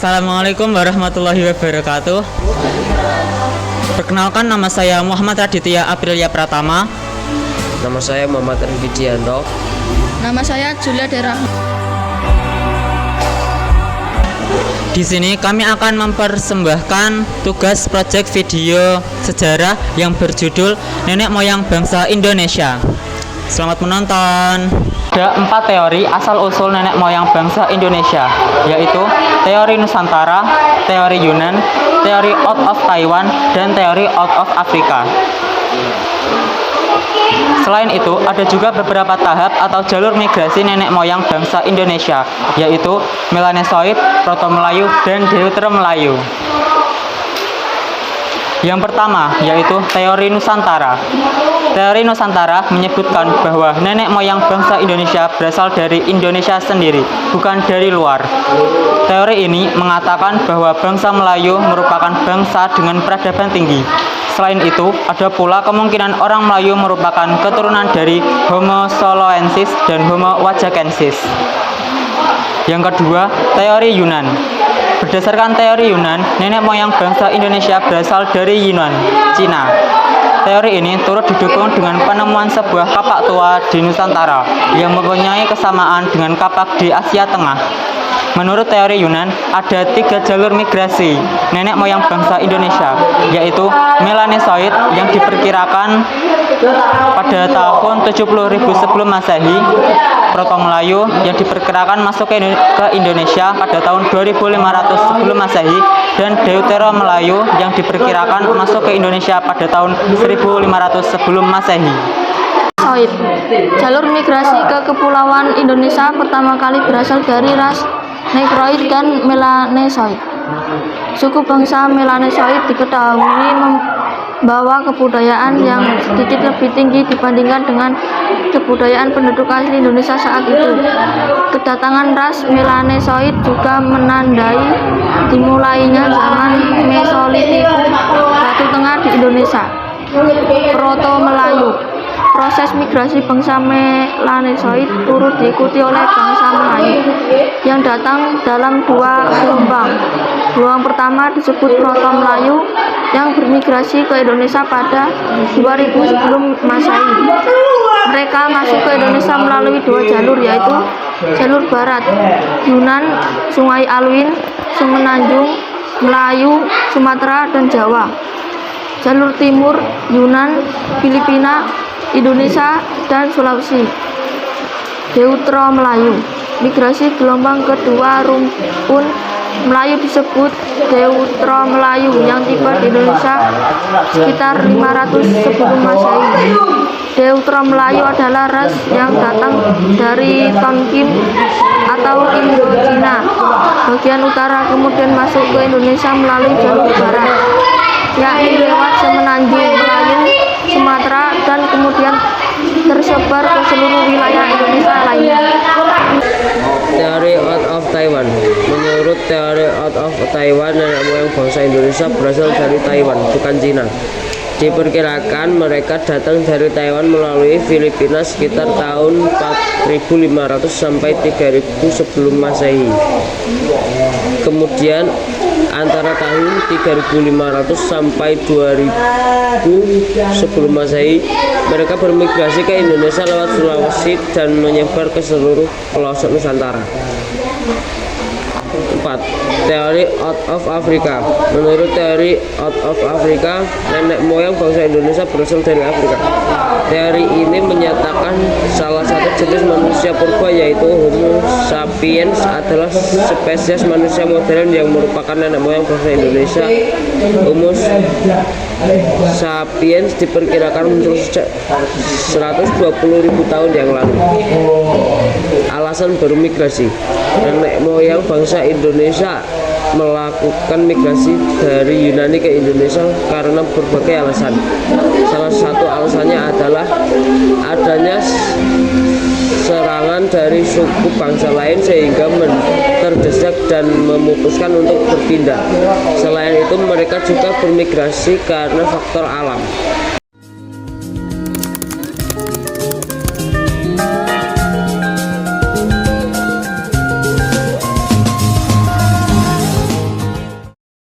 Assalamualaikum warahmatullahi wabarakatuh. Perkenalkan, nama saya Muhammad Raditya Aprilia Pratama. Nama saya Muhammad Rifki Dianto. Nama saya Julia Dera. Di sini kami akan mempersembahkan tugas proyek video sejarah yang berjudul Nenek Moyang Bangsa Indonesia. Selamat menonton. Ada 4 teori asal-usul nenek moyang bangsa Indonesia, yaitu teori Nusantara, teori Yunan, teori out of Taiwan, dan teori out of Afrika. Selain itu, ada juga beberapa tahap atau jalur migrasi nenek moyang bangsa Indonesia, yaitu Melanesoid, Proto-Melayu, dan Deutero-Melayu. Yang pertama, yaitu teori Nusantara. Teori Nusantara menyebutkan bahwa nenek moyang bangsa Indonesia berasal dari Indonesia sendiri, bukan dari luar. Teori ini mengatakan bahwa bangsa Melayu merupakan bangsa dengan peradaban tinggi. Selain itu, ada pula kemungkinan orang Melayu merupakan keturunan dari Homo soloensis dan Homo wajakensis. Yang kedua, teori Yunan. Berdasarkan teori Yunan, nenek moyang bangsa Indonesia berasal dari Yunan, Cina. Teori ini turut didukung dengan penemuan sebuah kapak tua di Nusantara yang mempunyai kesamaan dengan kapak di Asia Tengah. Menurut teori Yunan, ada 3 jalur migrasi nenek moyang bangsa Indonesia, yaitu Melanesoid yang diperkirakan pada tahun 70.000 sebelum Masehi, Proto-Melayu yang diperkirakan masuk ke Indonesia pada tahun 2500 sebelum Masehi, dan Deutero-Melayu yang diperkirakan masuk ke Indonesia pada tahun 1500 sebelum Masehi. Jalur migrasi ke kepulauan Indonesia pertama kali berasal dari ras Negroid dan Melanesoid. Suku bangsa Melanesoid diketahui membawa kebudayaan yang sedikit lebih tinggi dibandingkan dengan kebudayaan penduduk asli Indonesia saat itu. Kedatangan ras Melanesoid juga menandai dimulainya zaman Mesolitikum Batu Tengah di Indonesia. Proto-Melayu. Proses migrasi bangsa Melanesoid turut diikuti oleh bangsa Melayu yang datang dalam 2 gelombang. Gelombang pertama disebut Proto-Melayu yang bermigrasi ke Indonesia pada 2000 sebelum Masehi. Mereka masuk ke Indonesia melalui 2 jalur, yaitu jalur barat Yunan, Sungai Alwin, Semenanjung, Melayu, Sumatera, dan Jawa. Jalur timur Yunan, Filipina, Indonesia, dan Sulawesi. Deutero-Melayu. Migrasi gelombang kedua rumpun Melayu disebut Deutero-Melayu yang tiba di Indonesia sekitar 500 sebelum Masehi. Deutero-Melayu adalah ras yang datang dari Tonkin atau Indochina bagian utara, kemudian masuk ke Indonesia melalui jalur barat, yakni lewat Semenanjung, Melayu, Sumatera, dan kemudian tersebar ke seluruh wilayah Indonesia lainnya. Teori out of Taiwan. Menurut teori out of Taiwan, nenek moyang bangsa Indonesia berasal dari Taiwan, bukan Cina. Diperkirakan mereka datang dari Taiwan melalui Filipina sekitar tahun 4500 sampai 3000 sebelum Masehi. Kemudian antara tahun 3500 sampai 2000 sebelum Masehi, mereka bermigrasi ke Indonesia lewat Sulawesi dan menyebar ke seluruh pelosok Nusantara. 4. Teori out of Afrika. Menurut teori out of Afrika, nenek moyang bangsa Indonesia berasal dari Afrika. Teori ini menyatakan salah satu jenis manusia purba, yaitu Homo sapiens, adalah spesies manusia modern yang merupakan nenek moyang bangsa Indonesia. Homo sapiens diperkirakan muncul sejak 120.000 tahun yang lalu. Alasan bermigrasi. Nenek moyang bangsa Indonesia melakukan migrasi dari Yunani ke Indonesia karena berbagai alasan. Salah satu alasannya adalah adanya serangan dari suku bangsa lain sehingga terdesak dan memutuskan untuk berpindah. Selain itu, mereka juga bermigrasi karena faktor alam.